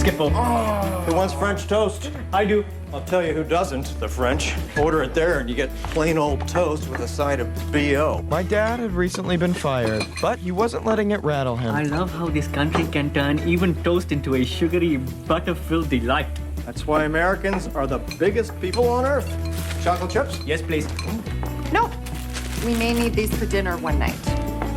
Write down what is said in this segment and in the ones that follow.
Skipper. Who wants French toast? I do. I'll tell you who doesn't, the French. Order it there and you get plain old toast with a side of B.O. My dad had recently been fired, but he wasn't letting it rattle him. I love how this country can turn even toast into a sugary, butter-filled delight. That's why Americans are the biggest people on earth. Chocolate chips? Yes, please. Nope. We may need these for dinner one night.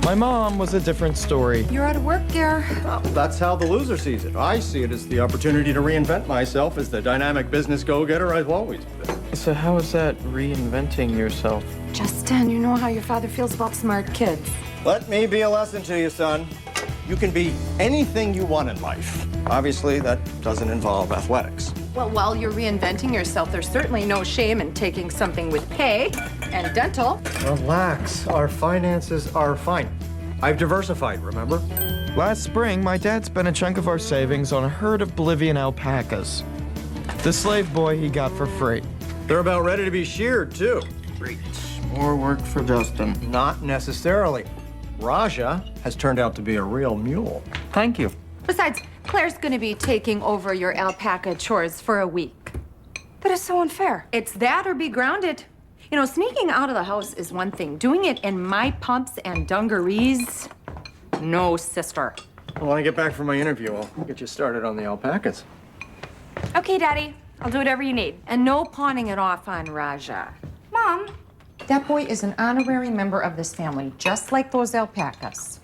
My mom was a different story. You're out of work, Gare. Well, that's how the loser sees it. I see it as the opportunity to reinvent myself as the dynamic business go-getter I've always been. So how is that reinventing yourself? Justin, you know how your father feels about smart kids. Let me be a lesson to you, son. You can be anything you want in life. Obviously, that doesn't involve athletics. Well, while you're reinventing yourself, there's certainly no shame in taking something with pay and dental. Relax. Our finances are fine. I've diversified, remember? Last spring, my dad spent a chunk of our savings on a herd of Bolivian alpacas. The slave boy he got for free. They're about ready to be sheared, too. Great. More work for Justin. Not necessarily. Raja has turned out to be a real mule. Thank you. Besides, Claire's going to be taking over your alpaca chores for a week. That is so unfair. It's that or be grounded. You know, sneaking out of the house is one thing. Doing it in my pumps and dungarees, no, sister. Well, when I get back from my interview, I'll get you started on the alpacas. Okay, Daddy. I'll do whatever you need. And no pawning it off on Raja. Mom, that boy is an honorary member of this family, just like those alpacas.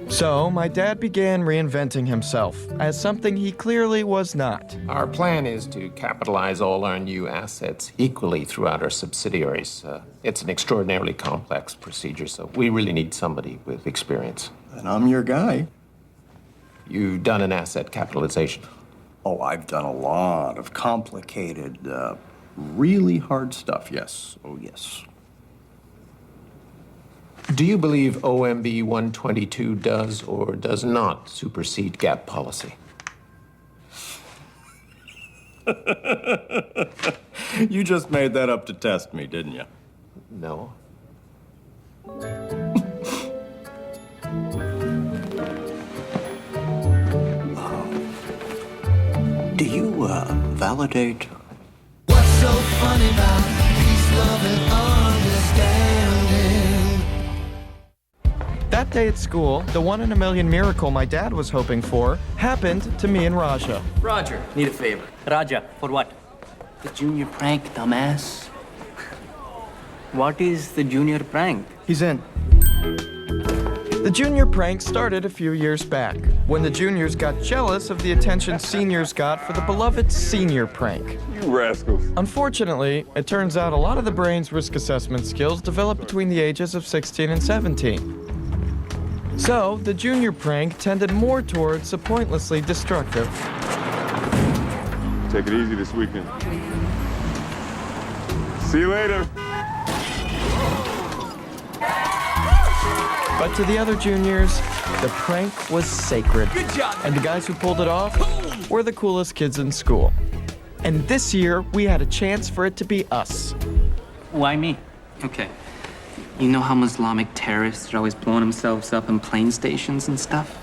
So my dad began reinventing himself as something he clearly was not. Our plan is to capitalize all our new assets equally throughout our subsidiaries. It's an extraordinarily complex procedure, so we really need somebody with experience. And I'm your guy. You've done an asset capitalization. Oh, I've done a lot of complicated, really hard stuff, yes. Oh, yes. Do you believe OMB 122 does or does not supersede gap policy? You just made that up to test me, didn't you? No. Do you, validate? What's so funny about peace, love, and understanding? That day at school, the one-in-a-million miracle my dad was hoping for happened to me and Raja. Roger, need a favor. Raja, for what? The junior prank, dumbass. What is the junior prank? He's in. The junior prank started a few years back, when the juniors got jealous of the attention seniors got for the beloved senior prank. You rascals. Unfortunately, it turns out a lot of the brain's risk assessment skills develop between the ages of 16 and 17. So, the junior prank tended more towards the pointlessly destructive. Take it easy this weekend. See you later. But to the other juniors, the prank was sacred. Good job. And the guys who pulled it off were the coolest kids in school. And this year, we had a chance for it to be us. Why me? Okay. You know how Islamic terrorists are always blowing themselves up in plane stations and stuff?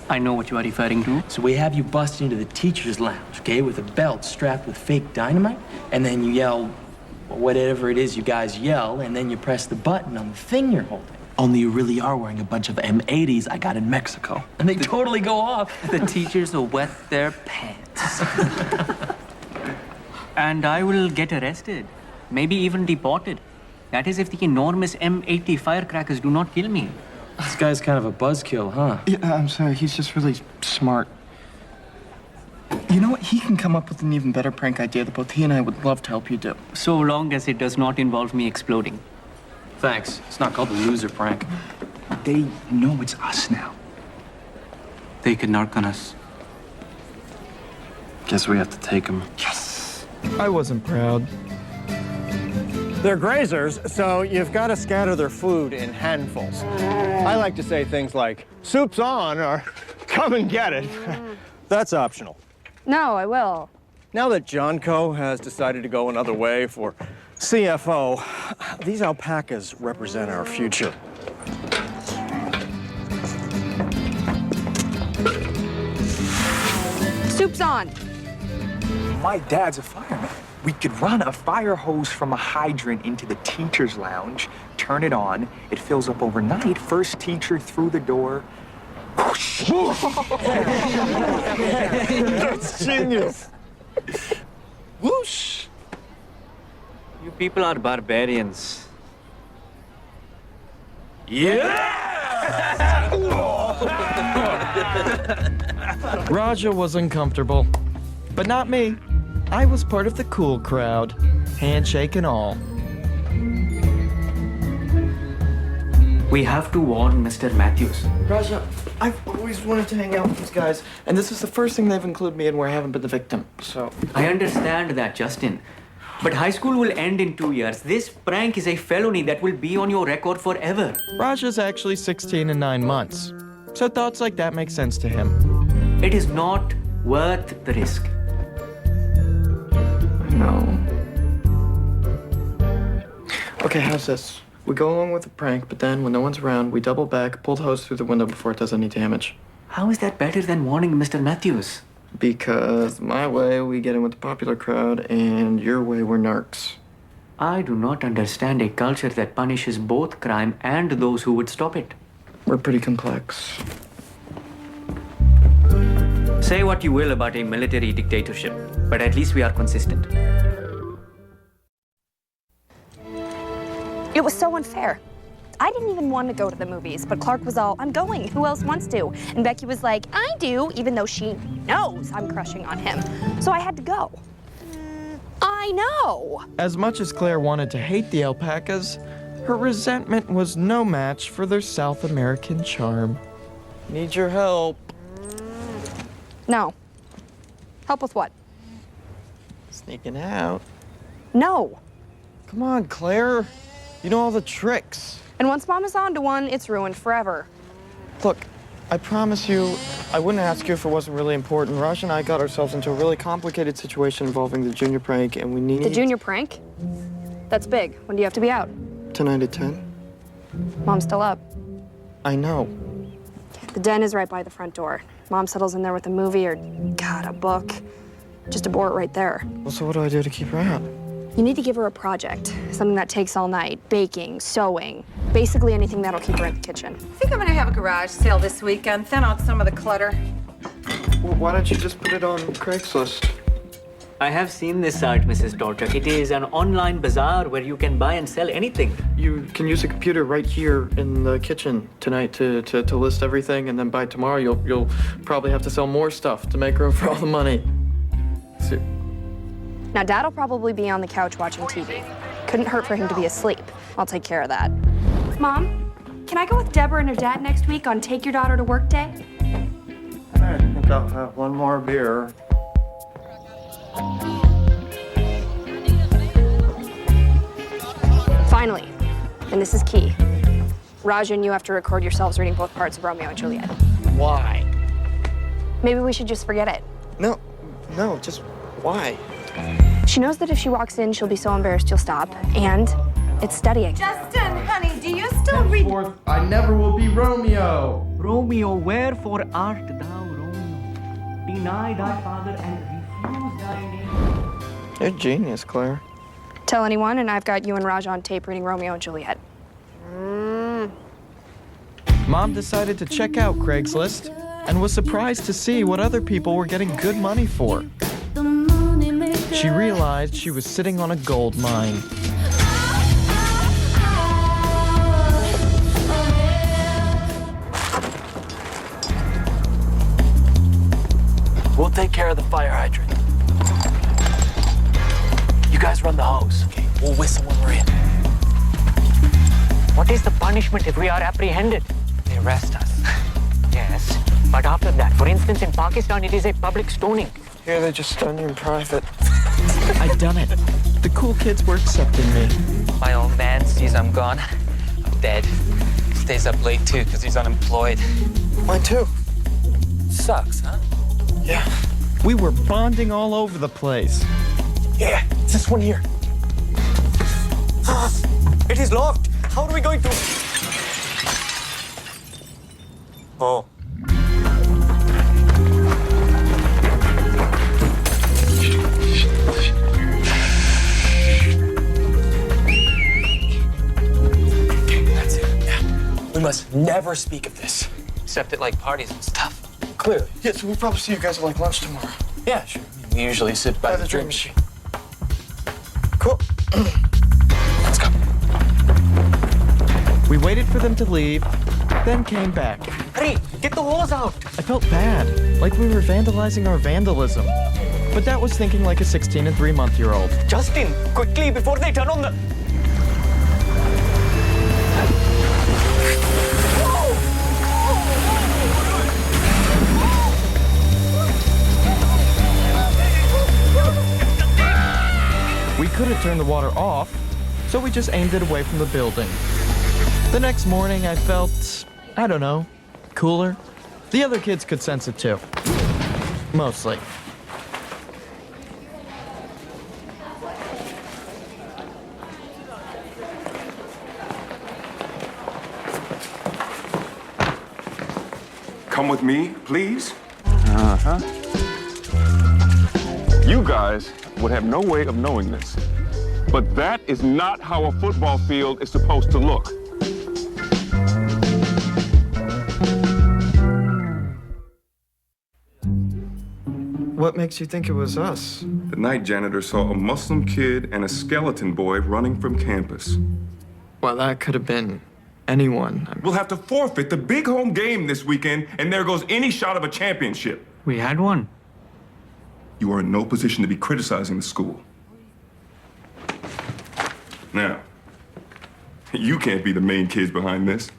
I know what you are referring to. So we have you bust into the teacher's lounge, okay, with a belt strapped with fake dynamite, and then you yell whatever it is you guys yell, and then you press the button on the thing you're holding. Only you really are wearing a bunch of M80s I got in Mexico, and they totally go off. The teachers will wet their pants. And I will get arrested. Maybe even deported. That is if the enormous M80 firecrackers do not kill me. This guy's kind of a buzzkill, huh? Yeah, I'm sorry, he's just really smart. You know what? He can come up with an even better prank idea that both he and I would love to help you do. So long as it does not involve me exploding. Thanks. It's not called the loser prank. They know it's us now. They could narc on us. Guess we have to take him. Yes! I wasn't proud. They're grazers, so you've got to scatter their food in handfuls. I like to say things like, soup's on, or come and get it. That's optional. No, I will. Now that John Co. has decided to go another way for CFO, these alpacas represent our future. Soup's on. My dad's a fireman. We could run a fire hose from a hydrant into the teacher's lounge, turn it on, it fills up overnight, first teacher through the door. That's genius. Whoosh! You people are barbarians. Raja was uncomfortable, but not me. I was part of the cool crowd, handshake and all. We have to warn Mr. Matthews. Raja, I've always wanted to hang out with these guys, and this is the first thing they've included me in where I haven't been the victim, so... I understand that, Justin. But high school will end in 2 years. This prank is a felony that will be on your record forever. Raja's actually 16 and 9 months, so thoughts like that make sense to him. It is not worth the risk. No. Okay, how's this? We go along with the prank, but then when no one's around, we double back, pull the hose through the window before it does any damage. How is that better than warning Mr. Matthews? Because my way, we get in with the popular crowd, and your way, we're narcs. I do not understand a culture that punishes both crime and those who would stop it. We're pretty complex. Say what you will about a military dictatorship, but at least we are consistent. It was so unfair. I didn't even want to go to the movies, but Clark was all, I'm going, who else wants to? And Becky was like, I do, even though she knows I'm crushing on him. So I had to go. I know. As much as Claire wanted to hate the alpacas, her resentment was no match for their South American charm. Need your help. No. Help with what? Sneaking out. No. Come on, Claire. You know all the tricks. And once Mom is onto one, it's ruined forever. Look, I promise you, I wouldn't ask you if it wasn't really important. Raj and I got ourselves into a really complicated situation involving the junior prank, and we need... The junior prank? That's big. When do you have to be out? Tonight at 10. Mom's still up. I know. The den is right by the front door. Mom settles in there with a movie or, God, a book. Just abort right there. Well, so what do I do to keep her out? You need to give her a project, something that takes all night. Baking, sewing, basically anything that'll keep her in the kitchen. I think I'm gonna have a garage sale this weekend, thin out some of the clutter. Well, why don't you just put it on Craigslist? I have seen this site, Mrs. Dorchuk. It is an online bazaar where you can buy and sell anything. You can use a computer right here in the kitchen tonight to list everything, and then by tomorrow you'll probably have to sell more stuff to make room for all the money. See? Now, Dad'll probably be on the couch watching TV. Couldn't hurt for him to be asleep. I'll take care of that. Mom, can I go with Deborah and her dad next week on Take Your Daughter to Work Day? I think I'll have one more beer. Finally, and this is key. Raj and you have to record yourselves reading both parts of Romeo and Juliet. Why? Maybe we should just forget it. No, just why? She knows that if she walks in, she'll be so embarrassed you'll stop. And it's studying. Justin, honey, do you still read? Henceforth, I never will be Romeo. Romeo, wherefore art thou, Romeo? Deny thy father and refuse thy name. You're a genius, Claire. Tell anyone, and I've got you and Raj on tape reading Romeo and Juliet. Mom decided to check out Craigslist and was surprised to see what other people were getting good money for. She realized she was sitting on a gold mine. We'll take care of the fire hydrant. You guys run the hose. Okay, we'll whistle when we're in. What is the punishment if we are apprehended? They arrest us. Yes, but after that, for instance, in Pakistan, it is a public stoning. Here they just stun you in private. I'd done it. The cool kids were accepting me. My old man sees I'm gone. I'm dead. Stays up late too because he's unemployed. Mine too. Sucks, huh? Yeah. We were bonding all over the place. Yeah, it's this one here. It is locked. How are we going to... Oh. must never speak of this. Except at like parties and stuff. Clearly. Yeah, so we'll probably see you guys at like lunch tomorrow. Yeah, sure. We usually sit by the drink machine. Cool. Let's go. We waited for them to leave, then came back. Hurry, get the hose out. I felt bad, like we were vandalizing our vandalism. But that was thinking like a 16 and 3-month-year-old. Justin, quickly before they turn on the... We could have turned the water off, so we just aimed it away from the building. The next morning, I felt, I don't know, cooler. The other kids could sense it too. Mostly. Come with me, please. You guys would have no way of knowing this, but that is not how a football field is supposed to look. What makes you think it was us? The night janitor saw a Muslim kid and a skeleton boy running from campus. Well, that could have been anyone. We'll have to forfeit the big home game this weekend, and there goes any shot of a championship. We had one. You are in no position to be criticizing the school. Now, you can't be the main kids behind this.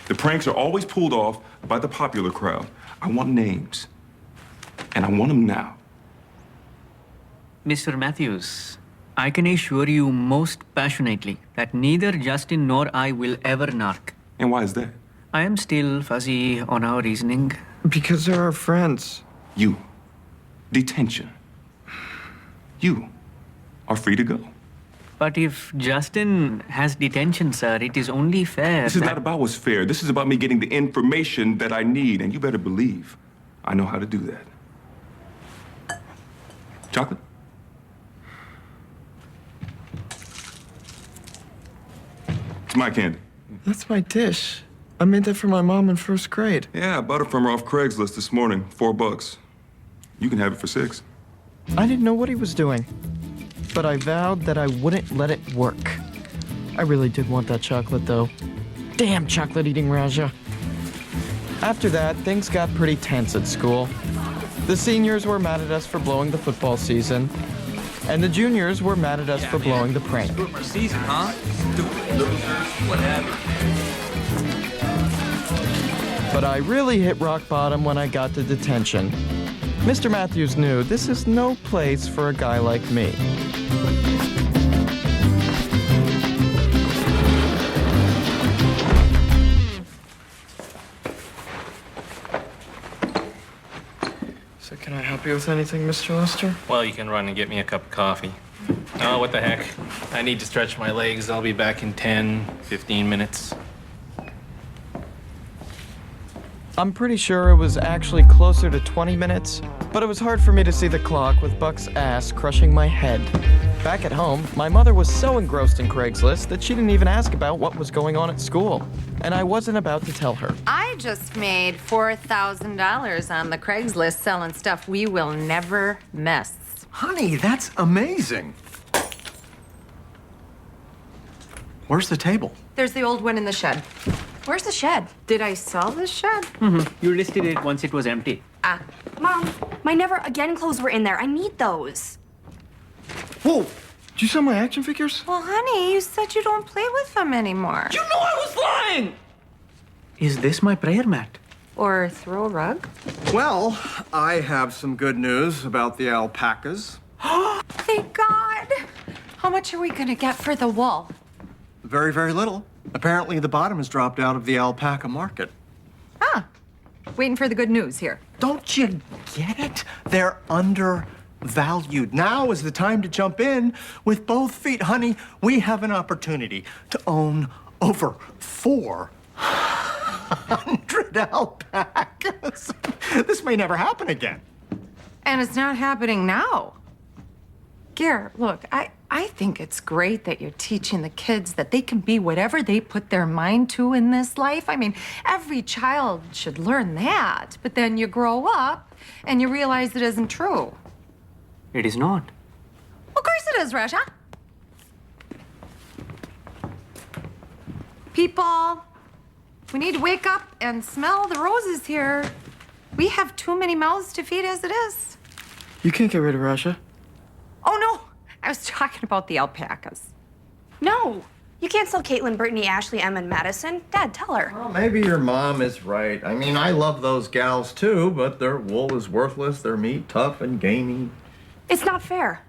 The pranks are always pulled off by the popular crowd. I want names, and I want them now. Mr. Matthews, I can assure you most passionately that neither Justin nor I will ever narc. And why is that? I am still fuzzy on our reasoning. Because they're our friends. You. Detention. You are free to go. But if Justin has detention, sir, it is only fair This is not about what's fair. This is about me getting the information that I need, and you better believe I know how to do that. Chocolate? It's my candy. That's my dish. I made that for my mom in first grade. Yeah, I bought it from her off Craigslist this morning. $4. You can have it for $6. I didn't know what he was doing, but I vowed that I wouldn't let it work. I really did want that chocolate, though. Damn chocolate-eating Raja. After that, things got pretty tense at school. The seniors were mad at us for blowing the football season, and the juniors were mad at us for blowing the prank. Season, huh? Stupid losers, whatever. But I really hit rock bottom when I got to detention. Mr. Matthews knew this is no place for a guy like me. So can I help you with anything, Mr. Lester? Well, you can run and get me a cup of coffee. Oh, what the heck. I need to stretch my legs. I'll be back in 10, 15 minutes. I'm pretty sure it was actually closer to 20 minutes, but it was hard for me to see the clock with Buck's ass crushing my head. Back at home, my mother was so engrossed in Craigslist that she didn't even ask about what was going on at school, and I wasn't about to tell her. I just made $4,000 on the Craigslist selling stuff we will never miss. Honey, that's amazing. Where's the table? There's the old one in the shed. Where's the shed? Did I sell the shed? You listed it once it was empty. Mom, my never again clothes were in there. I need those. Whoa! Did you sell my action figures? Well, honey, you said you don't play with them anymore. You know I was lying! Is this my prayer mat? Or throw a rug? Well, I have some good news about the alpacas. Thank God! How much are we gonna get for the wool? Very, very little. Apparently, the bottom has dropped out of the alpaca market. Waiting for the good news here. Don't you get it? They're undervalued. Now is the time to jump in with both feet. Honey, we have an opportunity to own over 400 alpacas. This may never happen again. And it's not happening now. Gare, look, I think it's great that you're teaching the kids that they can be whatever they put their mind to in this life. I mean, every child should learn that. But then you grow up and you realize it isn't true. It is not. Of course it is, Russia. People, we need to wake up and smell the roses here. We have too many mouths to feed as it is. You can't get rid of Russia. Oh, no. I was talking about the alpacas. No, you can't sell Caitlin, Brittany, Ashley, Emma, and Madison. Dad, tell her. Well, maybe your mom is right. I mean, I love those gals too, but their wool is worthless, their meat tough and gamey. It's not fair.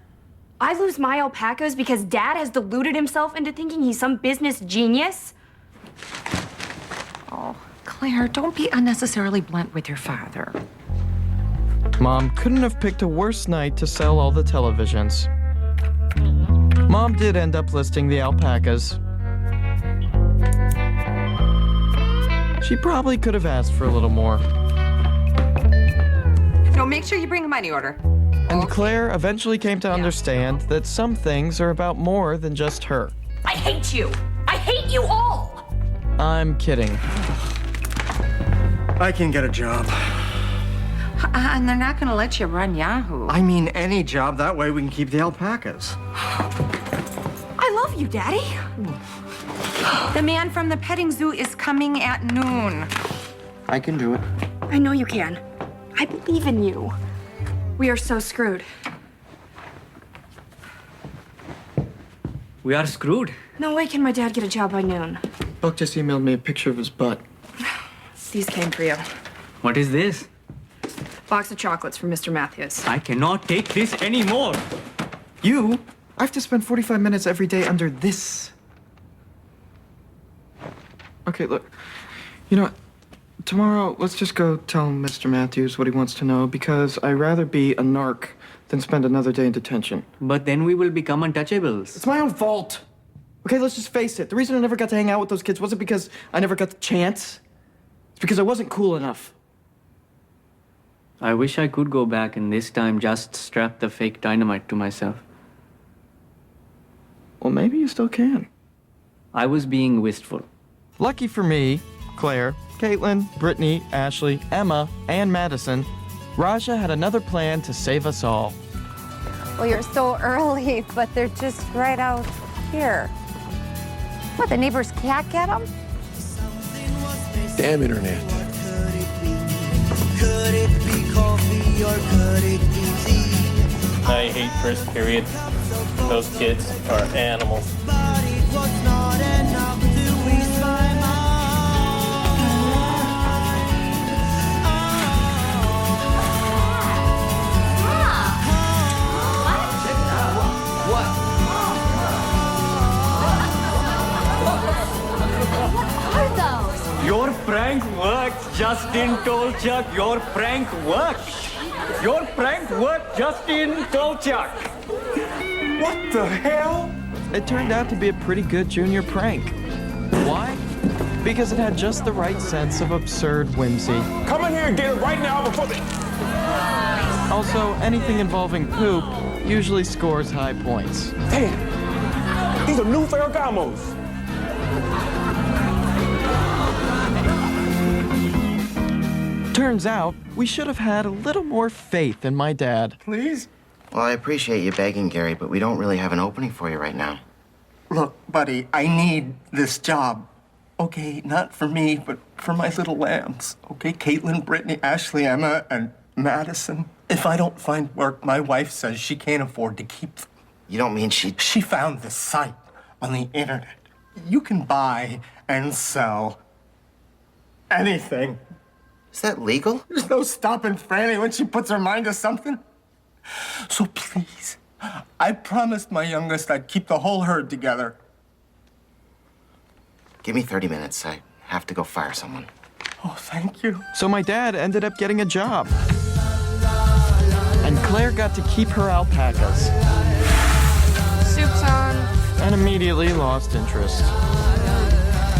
I lose my alpacas because Dad has deluded himself into thinking he's some business genius. Oh, Claire, don't be unnecessarily blunt with your father. Mom couldn't have picked a worse night to sell all the televisions. Mom did end up listing the alpacas. She probably could have asked for a little more. No, make sure you bring a money order. And Claire eventually came to understand that some things are about more than just her. I hate you. I hate you all. I'm kidding. I can get a job. And they're not gonna let you run Yahoo. I mean, any job. That way we can keep the alpacas. I love you, Daddy. The man from the petting zoo is coming at noon. I can do it. I know you can. I believe in you. We are so screwed. We are screwed. No way can my dad get a job by noon. Buck just emailed me a picture of his butt. These came for you. What is this? Box of chocolates from Mr. Matthews. I cannot take this anymore. You? I have to spend 45 minutes every day under this. Okay, look. You know what? Tomorrow, let's just go tell Mr. Matthews what he wants to know, because I'd rather be a narc than spend another day in detention. But then we will become untouchables. It's my own fault. Okay, let's just face it. The reason I never got to hang out with those kids wasn't because I never got the chance. It's because I wasn't cool enough. I wish I could go back and this time just strap the fake dynamite to myself. Well, maybe you still can. I was being wistful. Lucky for me, Claire, Caitlin, Brittany, Ashley, Emma, and Madison, Raja had another plan to save us all. Well, you're so early, but they're just right out here. What, the neighbor's cat get them? Damn internet. Could it be coffee or could it be tea? I hate first period. Those kids are animals. But it was not enough to ease my mind. Your prank worked, Justin Tolchuk. Your prank worked. Your prank worked, Justin Tolchuk. What the hell? It turned out to be a pretty good junior prank. Why? Because it had just the right sense of absurd whimsy. Come in here and get it right now before they... Also, anything involving poop usually scores high points. Damn, these are new Ferragamos. Turns out, we should have had a little more faith in my dad. Please? Well, I appreciate you begging, Gary, but we don't really have an opening for you right now. Look, buddy, I need this job. Okay, not for me, but for my little lambs. Okay, Caitlin, Brittany, Ashley, Emma, and Madison. If I don't find work, my wife says she can't afford to keep them. You don't mean she... She found this site on the internet. You can buy and sell anything. Is that legal? There's no stopping Franny when she puts her mind to something. So please, I promised my youngest I'd keep the whole herd together. Give me 30 minutes. I have to go fire someone. Oh, thank you. So my dad ended up getting a job. And Claire got to keep her alpacas. Soup's on. And immediately lost interest.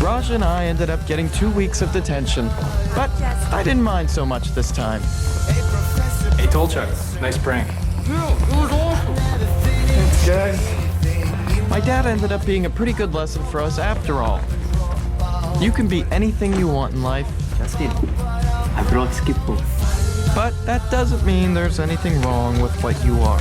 Raj and I ended up getting 2 weeks of detention. But I didn't mind so much this time. Hey, Tolchuk, nice prank. Thanks, guys. dad ended up being a pretty good lesson for us after all. You can be anything you want in life. Justin, I brought Skippo. But that doesn't mean there's anything wrong with what you are.